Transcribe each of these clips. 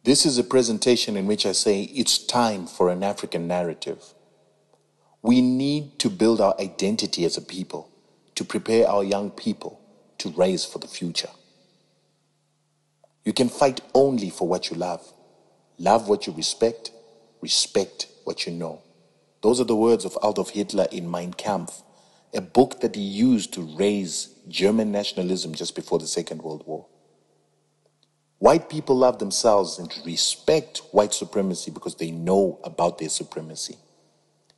This is a presentation in which I say it's time for an African narrative. We need to build our identity as a people, to prepare our young people to raise for the future. You can fight only for what you love. Love what you respect, respect what you know. Those are the words of Adolf Hitler in Mein Kampf, a book that he used to raise German nationalism just before the Second World War. White people love themselves and respect white supremacy because they know about their supremacy.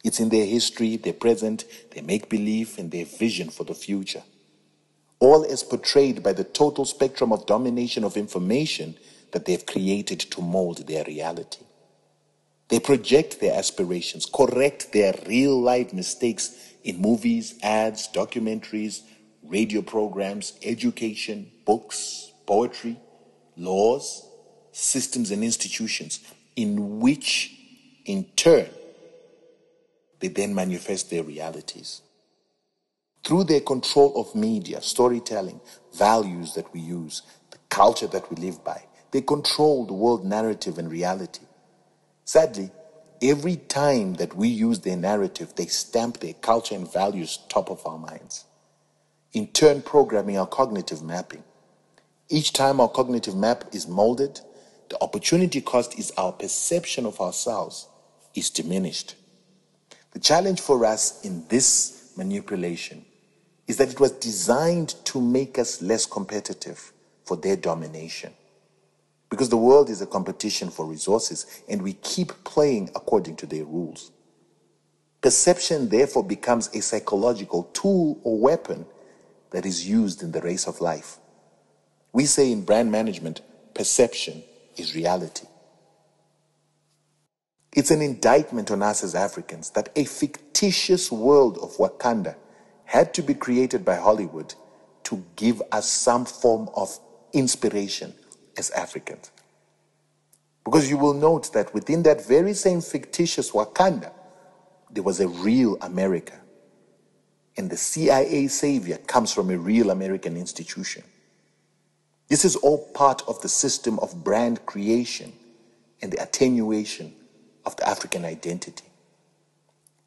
It's in their history, their present, their make-believe, and their vision for the future. All as portrayed by the total spectrum of domination of information that they've created to mold their reality. They project their aspirations, correct their real-life mistakes in movies, ads, documentaries, radio programs, education, books, poetry, laws, systems, and institutions, in which, in turn, they then manifest their realities. Through their control of media, storytelling, values that we use, the culture that we live by, they control the world narrative and reality. Sadly, every time that we use their narrative, they stamp their culture and values top of our minds, in turn programming our cognitive mapping. Each time our cognitive map is molded, the opportunity cost is our perception of ourselves is diminished. The challenge for us in this manipulation is that it was designed to make us less competitive for their domination. Because the world is a competition for resources and we keep playing according to their rules. Perception therefore becomes a psychological tool or weapon that is used in the race of life. We say in brand management, perception is reality. It's an indictment on us as Africans that a fictitious world of Wakanda had to be created by Hollywood to give us some form of inspiration as Africans. Because you will note that within that very same fictitious Wakanda, there was a real America. And the CIA savior comes from a real American institution. This is all part of the system of brand creation and the attenuation of the African identity.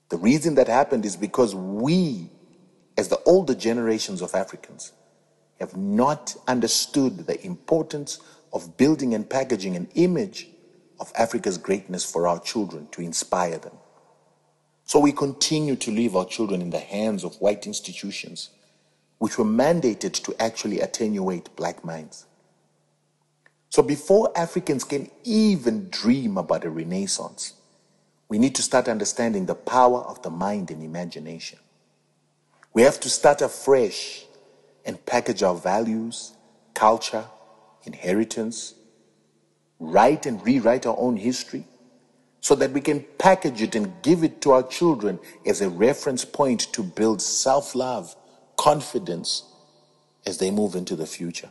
The reason that happened is because we, as the older generations of Africans, have not understood the importance of building and packaging an image of Africa's greatness for our children to inspire them. So we continue to leave our children in the hands of white institutions, which were mandated to actually attenuate black minds. So before Africans can even dream about a renaissance, we need to start understanding the power of the mind and imagination. We have to start afresh and package our values, culture, inheritance, write and rewrite our own history, so that we can package it and give it to our children as a reference point to build self-love, confidence as they move into the future.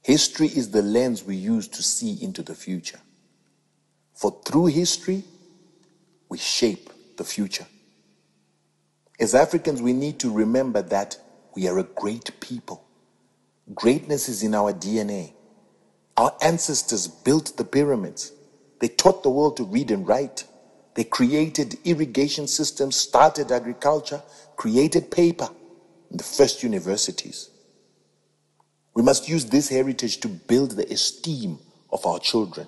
History is the lens we use to see into the future. For through history, we shape the future. As Africans, we need to remember that we are a great people. Greatness is in our DNA. Our ancestors built the pyramids. They taught the world to read and write. They created irrigation systems, started agriculture, created paper, and the first universities. We must use this heritage to build the esteem of our children,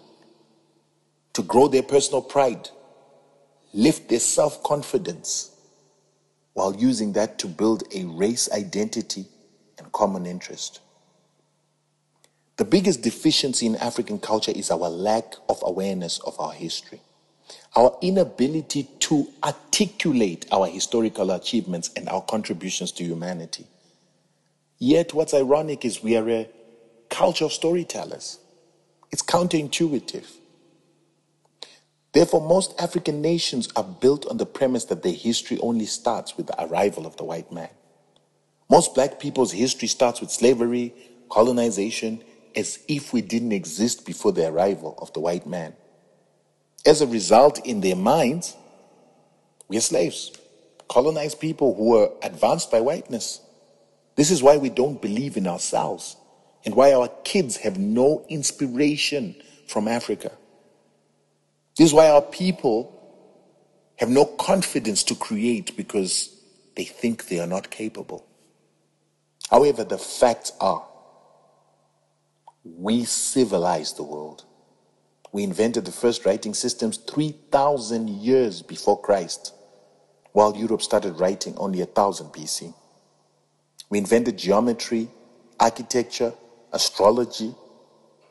to grow their personal pride, lift their self-confidence, while using that to build a race identity and common interest. The biggest deficiency in African culture is our lack of awareness of our history, our inability to articulate our historical achievements and our contributions to humanity. Yet what's ironic is we are a culture of storytellers. It's counterintuitive. Therefore, most African nations are built on the premise that their history only starts with the arrival of the white man. Most black people's history starts with slavery, colonization, as if we didn't exist before the arrival of the white man. As a result, in their minds, we are slaves, colonized people who were advanced by whiteness. This is why we don't believe in ourselves and why our kids have no inspiration from Africa. This is why our people have no confidence to create, because they think they are not capable. However, the facts are, we civilized the world. We invented the first writing systems 3,000 years before Christ, while Europe started writing only 1000 BC. We invented geometry, architecture, astrology,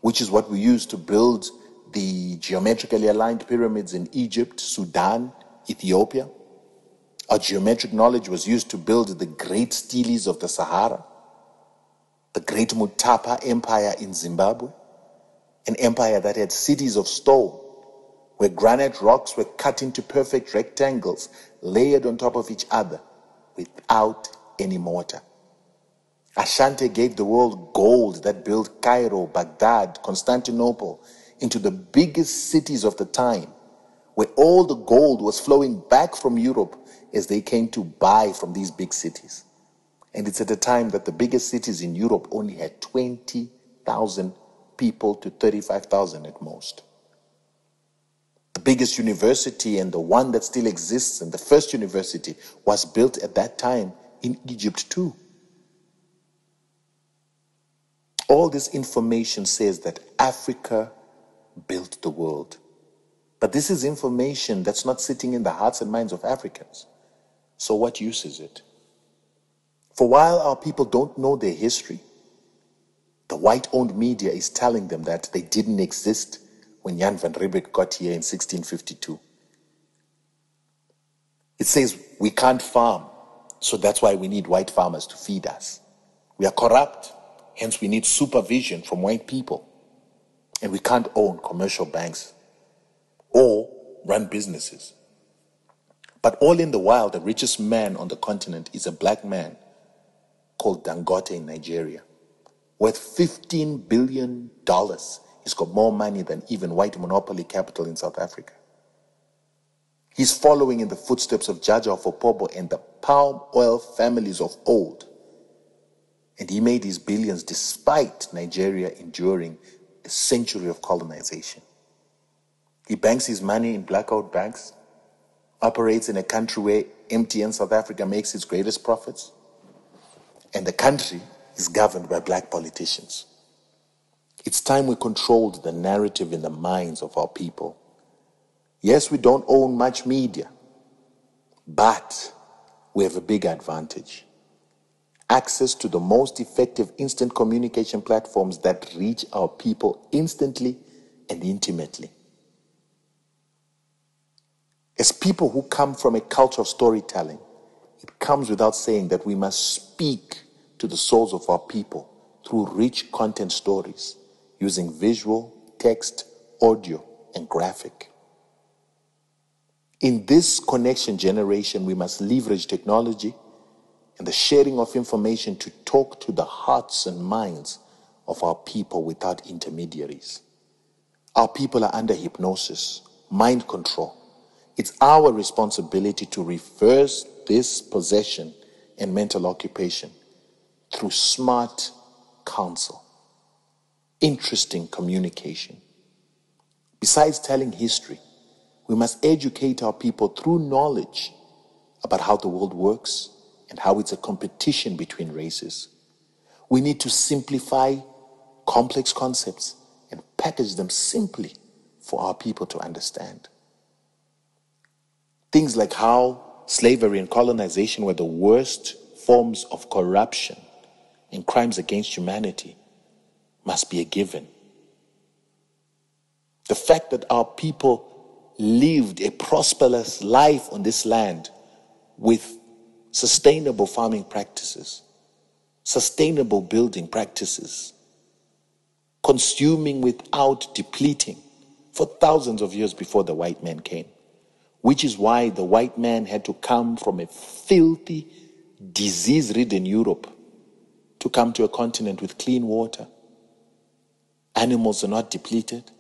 which is what we use to build the geometrically aligned pyramids in Egypt, Sudan, Ethiopia. Our geometric knowledge was used to build the great steles of the Sahara, the great Mutapa Empire in Zimbabwe, an empire that had cities of stone, where granite rocks were cut into perfect rectangles, layered on top of each other, without any mortar. Ashanti gave the world gold that built Cairo, Baghdad, Constantinople into the biggest cities of the time, where all the gold was flowing back from Europe as they came to buy from these big cities. And it's at a time that the biggest cities in Europe only had 20,000 people to 35,000 at most. The biggest university, and the one that still exists, and the first university, was built at that time in Egypt too. All this information says that Africa built the world. But this is information that's not sitting in the hearts and minds of Africans. So what use is it? For while our people don't know their history, the white-owned media is telling them that they didn't exist when Jan van Riebeeck got here in 1652. It says we can't farm, so that's why we need white farmers to feed us. We are corrupt, hence we need supervision from white people. And we can't own commercial banks or run businesses. But all in the while, the richest man on the continent is a black man called Dangote in Nigeria, worth $15 billion. He's got more money than even white monopoly capital in South Africa. He's following in the footsteps of Jaja Fopobo and the palm oil families of old. And he made his billions despite Nigeria enduring a century of colonization. He banks his money in blackout banks, operates in a country where MTN South Africa makes its greatest profits, and the country is governed by black politicians. It's time we controlled the narrative in the minds of our people. Yes, we don't own much media, but we have a big advantage. Access to the most effective instant communication platforms that reach our people instantly and intimately. As people who come from a culture of storytelling, it comes without saying that we must speak to the souls of our people through rich content stories, using visual, text, audio, and graphic. In this connection generation, we must leverage technology and the sharing of information to talk to the hearts and minds of our people without intermediaries. Our people are under hypnosis, mind control. It's our responsibility to reverse this possession and mental occupation through smart counsel, interesting communication. Besides telling history, we must educate our people through knowledge about how the world works and how it's a competition between races. We need to simplify complex concepts and package them simply for our people to understand. Things like how slavery and colonization were the worst forms of corruption and crimes against humanity must be a given. The fact that our people lived a prosperous life on this land with sustainable farming practices, sustainable building practices, consuming without depleting for thousands of years before the white man came, which is why the white man had to come from a filthy, disease-ridden Europe to come to a continent with clean water. Animals are not depleted,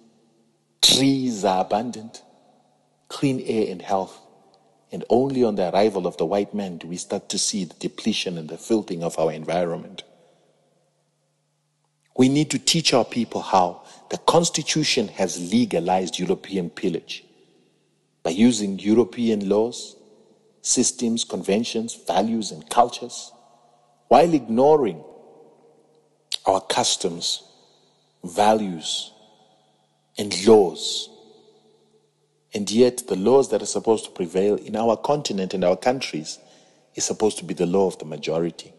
trees are abundant, clean air and health. And only on the arrival of the white man do we start to see the depletion and the filthing of our environment. We need to teach our people how the Constitution has legalized European pillage by using European laws, systems, conventions, values, and cultures, while ignoring our customs, values, and laws. And yet the laws that are supposed to prevail in our continent and our countries is supposed to be the law of the majority.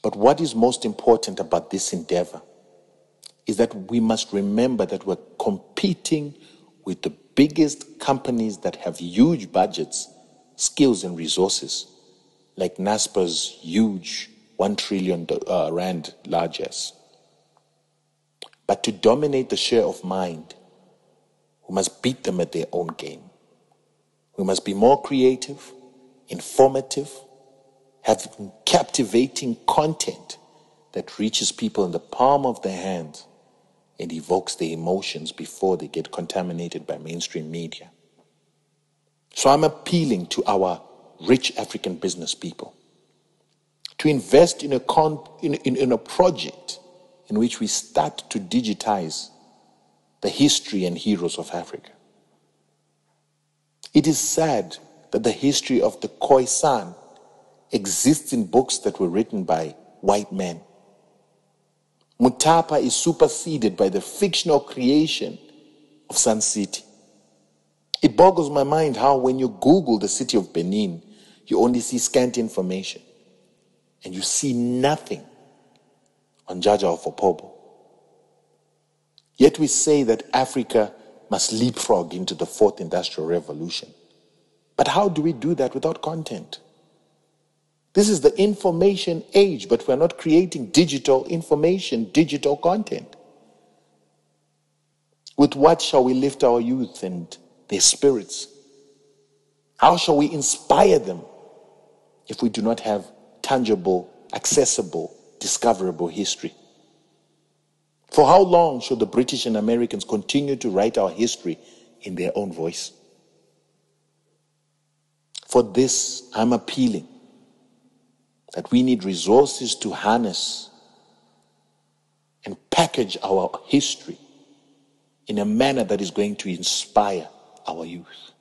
But what is most important about this endeavor is that we must remember that we're competing with the biggest companies that have huge budgets, skills, and resources, like NASPA's huge 1 trillion rand largesse. But to dominate the share of mind, we must beat them at their own game. We must be more creative, informative, having captivating content that reaches people in the palm of their hand and evokes their emotions before they get contaminated by mainstream media. So I'm appealing to our rich African business people to invest in a project in which we start to digitize the history and heroes of Africa. It is sad that the history of the Khoisan exists in books that were written by white men. Mutapa is superseded by the fictional creation of Sun City. It boggles my mind how when you Google the city of Benin, you only see scant information and you see nothing on Jaja of Opobo. Yet we say that Africa must leapfrog into the fourth industrial revolution. But how do we do that without content? This is the information age, but we're not creating digital information, digital content. With what shall we lift our youth and their spirits? How shall we inspire them if we do not have tangible, accessible, discoverable history? For how long should the British and Americans continue to write our history in their own voice? For this, I'm appealing that we need resources to harness and package our history in a manner that is going to inspire our youth.